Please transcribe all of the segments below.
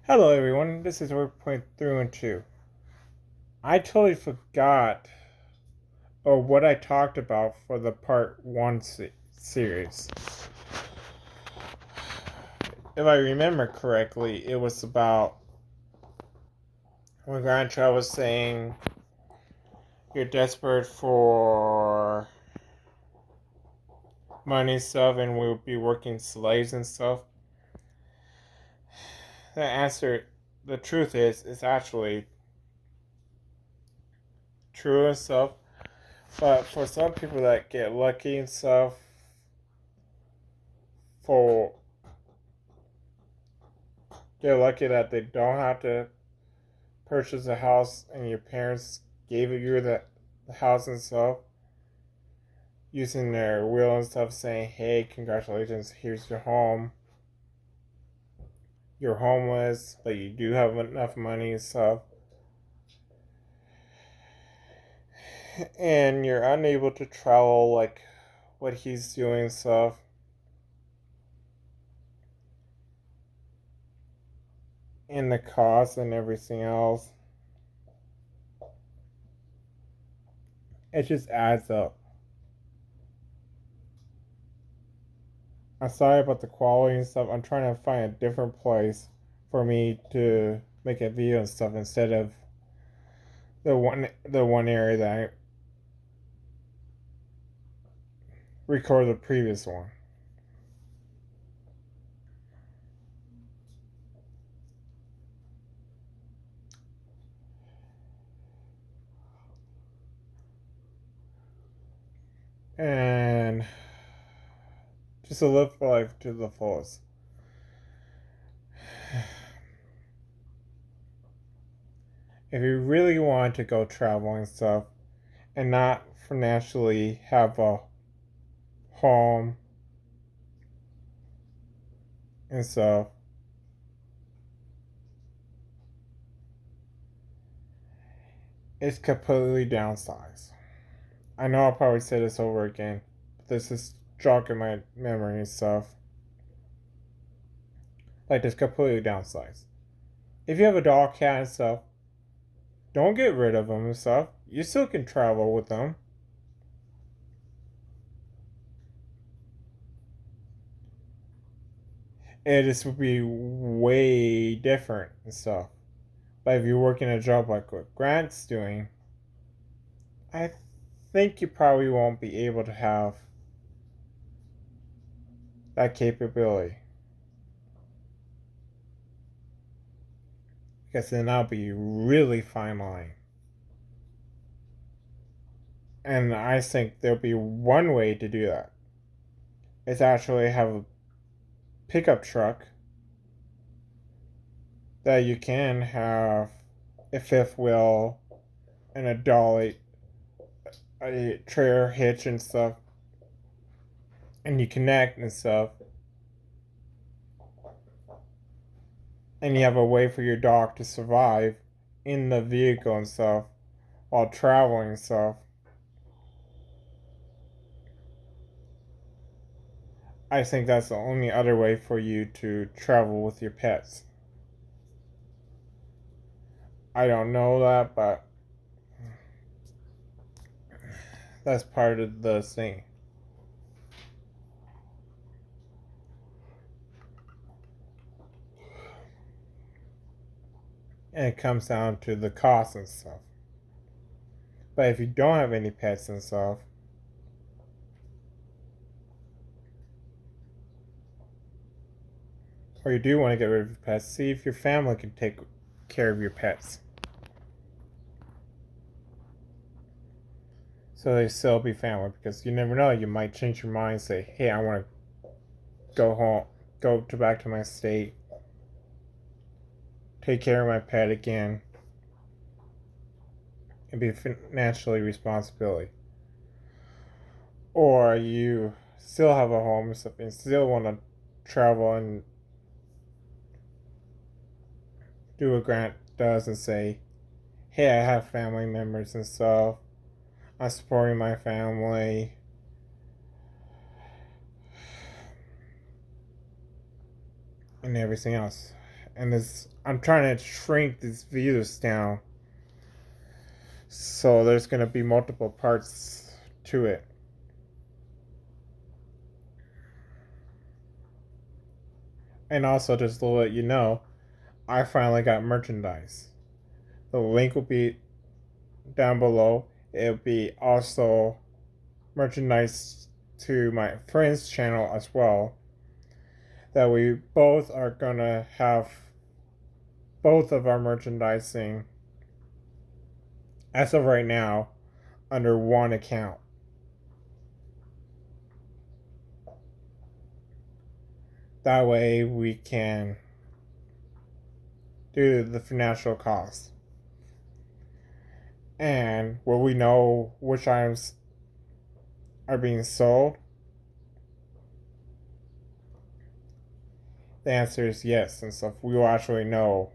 Hello, everyone. This is Work Point Through and Two. I totally forgot what I talked about for the Part 1 series. If I remember correctly, it was about when Grandchild was saying you're desperate for money and stuff and we'll be working slaves and stuff. The answer, the truth is, it's actually true and stuff. But for some people that get lucky and stuff, for get lucky that they don't have to purchase a house and your parents gave you the house and stuff, using their will and stuff, saying, hey, congratulations, here's your home. You're homeless, but you do have enough money and stuff. And you're unable to travel like what he's doing and stuff. And the cost and everything else. It just adds up. I'm sorry about the quality and stuff. I'm trying to find a different place for me to make a video and stuff instead of the one area that I recorded the previous one. And just to live life to the fullest. If you really want to go traveling and stuff and not financially have a home and stuff, it's completely downsized. I know I'll probably say this over again, but this is jogging my memory and stuff. Like, it's completely downsized. If you have a dog, cat, and stuff, don't get rid of them and stuff. You still can travel with them. It just would be way different and stuff. But if you're working a job like what Grant's doing, I think you probably won't be able to have that capability. Because then that'll be really fine line. And I think there'll be one way to do that. Is actually have a pickup truck that you can have a fifth wheel and a dolly, a trailer hitch and stuff, and you connect and stuff, and you have a way for your dog to survive in the vehicle and stuff while traveling and stuff. I think that's the only other way for you to travel with your pets. I don't know that, but that's part of the thing. And it comes down to the cost and stuff. But if you don't have any pets and stuff, or you do want to get rid of your pets, see if your family can take care of your pets. So they still be family, because you never know, you might change your mind and say, hey, I want to go home, back to my state, take care of my pet again, and be financially responsibility. Or you still have a home and stuff and still want to travel and do what Grant does and say, hey, I have family members and stuff. I'm supporting my family. And everything else. and I'm trying to shrink these videos down. So there's gonna be multiple parts to it. And also, just to let you know, I finally got merchandise. The link will be down below. It'll be also merchandise to my friend's channel as well. That we both are gonna have both of our merchandising as of right now under one account. That way we can do the financial cost. And will we know which items are being sold? The answer is yes, and so we will actually know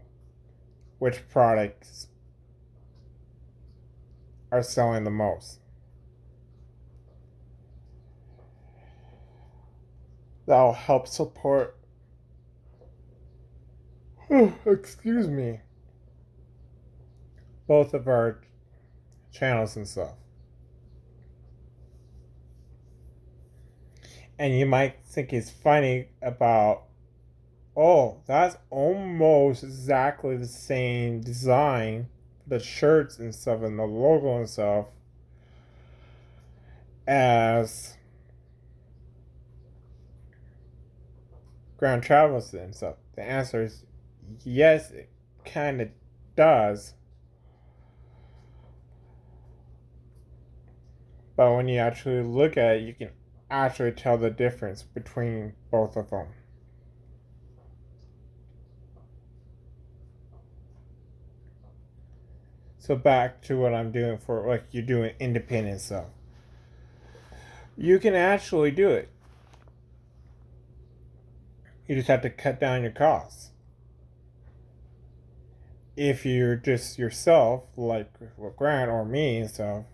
which products are selling the most. That'll help support excuse me, both of our channels and stuff. And you might think it's funny about, oh, that's almost exactly the same design, the shirts and stuff and the logo and stuff, as Grand Travels and stuff. The answer is yes, it kind of does. But when you actually look at it, you can actually tell the difference between both of them. So back to what I'm doing for, like, you're doing independent stuff. You can actually do it. You just have to cut down your costs. If you're just yourself, like Grant or me and stuff,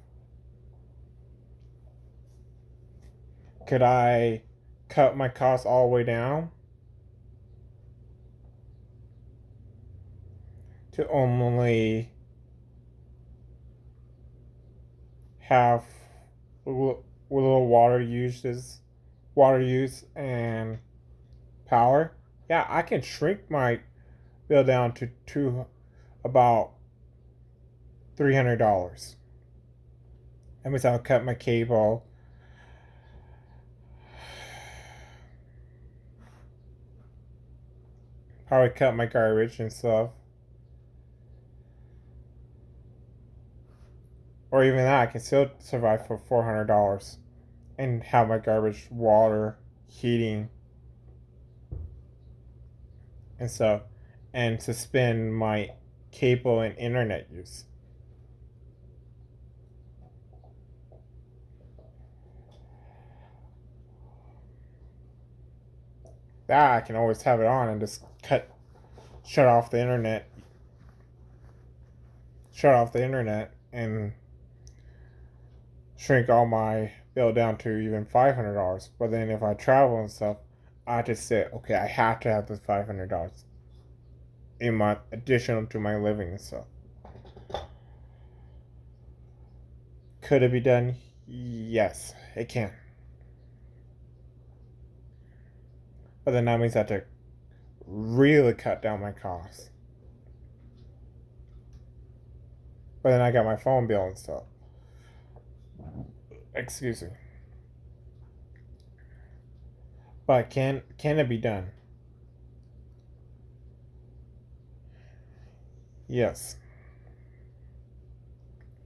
could I cut my costs all the way down to only have little water use and power? Yeah, I can shrink my bill down to about $300. That means I'll cut my cable, probably cut my garbage and stuff. Or even that, I can still survive for $400 and have my garbage, water, heating, and stuff, and suspend my cable and internet use. That I can always have it on and just shut off the internet and shrink all my bill down to even $500. But then if I travel and stuff, I just say, okay, I have to have this $500 in my additional to my living and stuff. Could it be done? Yes, it can. But then that means I have to really cut down my costs. But then I got my phone bill and stuff. Excuse me. But can it be done? Yes.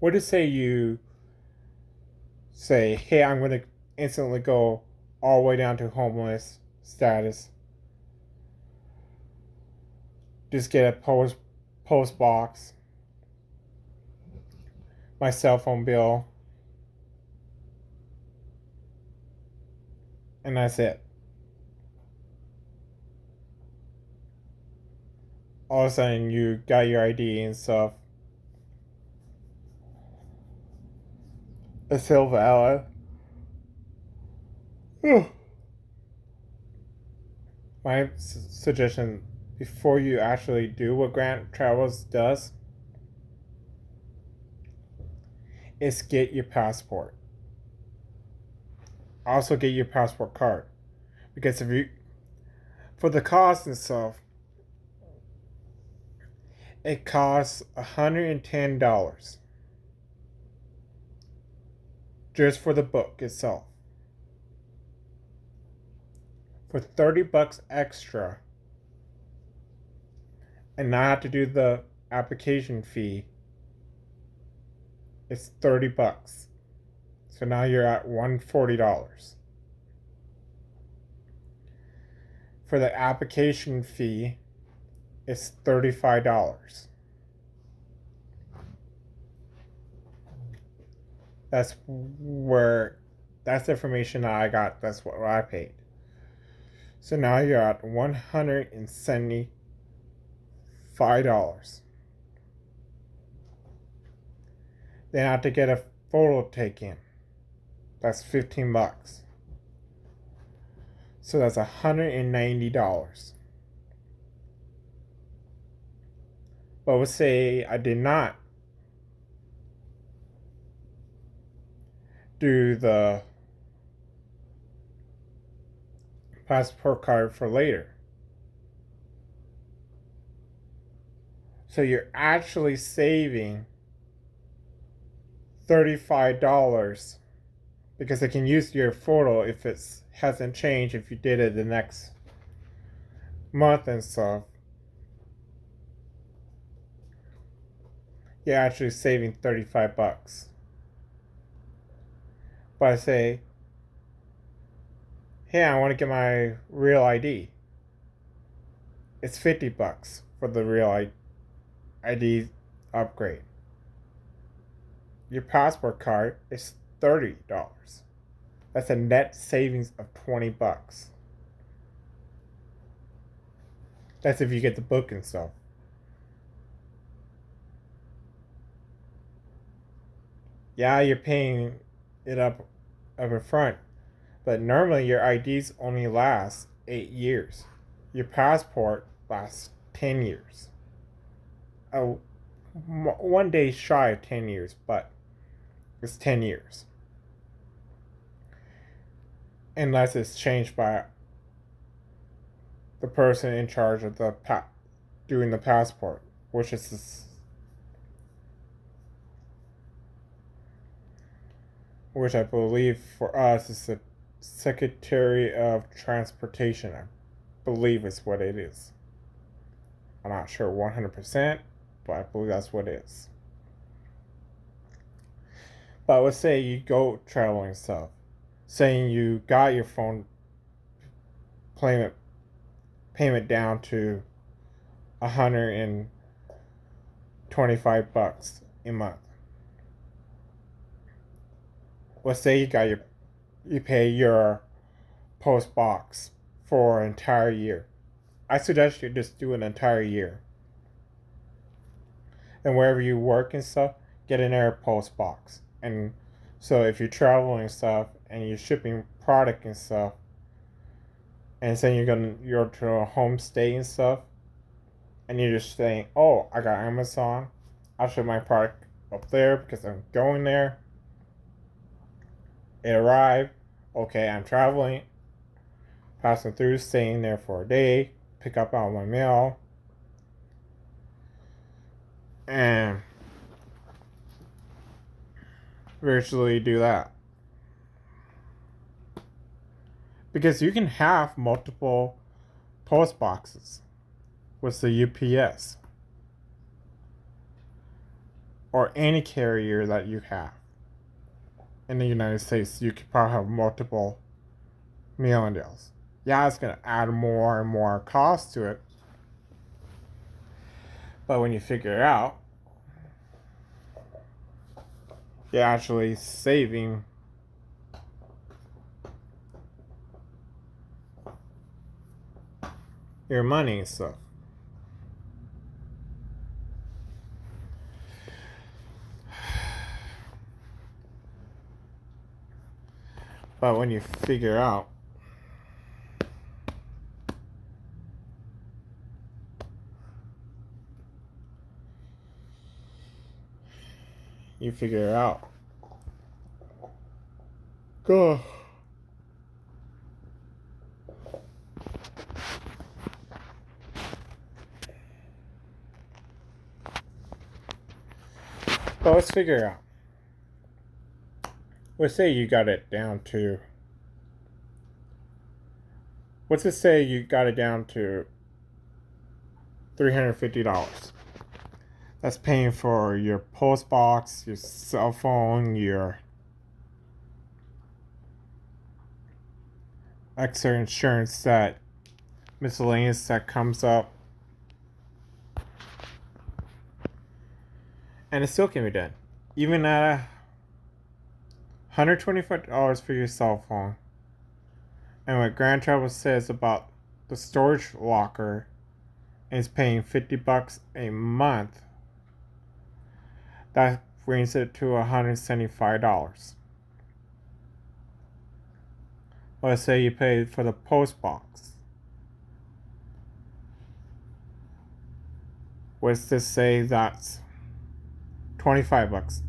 What if you say, hey, I'm going to instantly go all the way down to homeless status. Just get a post box, my cell phone bill, and that's it. All of a sudden, you got your ID and stuff. It's still valid. My suggestion before you actually do what Grant Travels does is get your passport. Also get your passport card. Because if you, for the cost and stuff, it costs $110 just for the book itself. For $30 extra, and not have to do the application fee, it's $30. So now you're at $140. For the application fee, it's $35. That's the information that I got. That's what I paid. So now you're at $175. Then I have to get a photo taken. That's $15. So that's $190. But let's say I did not do the passport card for later. So you're actually saving $35 because they can use your photo if it hasn't changed, if you did it the next month and stuff. You're actually saving $35. But I say, hey, I want to get my real ID. It's $50 for the real ID upgrade. Your passport card is $30. That's a net savings of $20. That's if you get the book and stuff. Yeah, you're paying it up front, but normally your IDs only last 8 years. Your passport lasts 10 years. One day shy of 10 years, but it's 10 years. Unless it's changed by the person in charge of doing the passport, which is which I believe for us is the Secretary of Transportation. I believe is what it is. I'm not sure 100%, but I believe that's what it is. But let's say you go traveling stuff, saying you got your phone payment down to $125 a month. Let's say you pay your post box for an entire year. I suggest you just do an entire year. And wherever you work and stuff, get an air post box. And so if you're traveling and stuff and you're shipping product and stuff, and saying you're to a home stay and stuff, and you're just saying, oh, I got Amazon, I'll ship my product up there because I'm going there. It arrived. Okay, I'm traveling, passing through, staying there for a day, pick up all my mail, and virtually do that. Because you can have multiple post boxes with the UPS or any carrier that you have. In the United States, you could probably have multiple mailing deals. Yeah, it's going to add more and more cost to it. But when you figure it out, you're actually saving your money and stuff. But when you figure out you figure it out. Go. Well, let's figure it out. Let's say you got it down to. What's it say you got it down to $350? That's paying for your post box, your cell phone, your extra insurance, that miscellaneous that comes up. And it still can be done. Even at $125 for your cell phone. And what Grand Travel says about the storage locker is paying $50 a month. That brings it to $175. Let's say you paid for the post box. Let's just say that's $25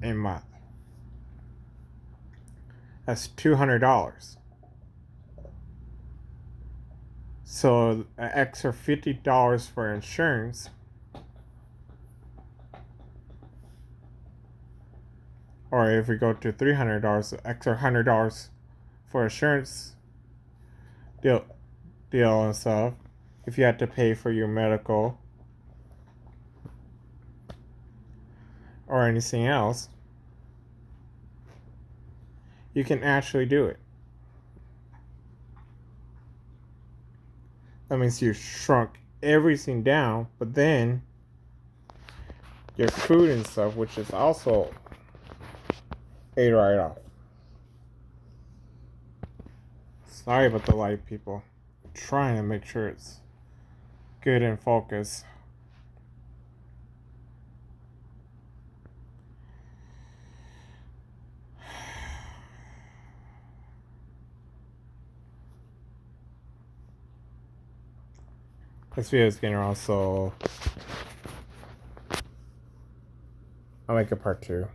a month. That's $200. So an extra $50 for insurance, or if we go to $300, extra $100 for insurance deal and stuff. If you had to pay for your medical or anything else, you can actually do it. That means you shrunk everything down, but then your food and stuff, which is also a write-off. Sorry about the light, people. I'm trying to make sure it's good in focus. This video is getting around, so I'll make a part 2.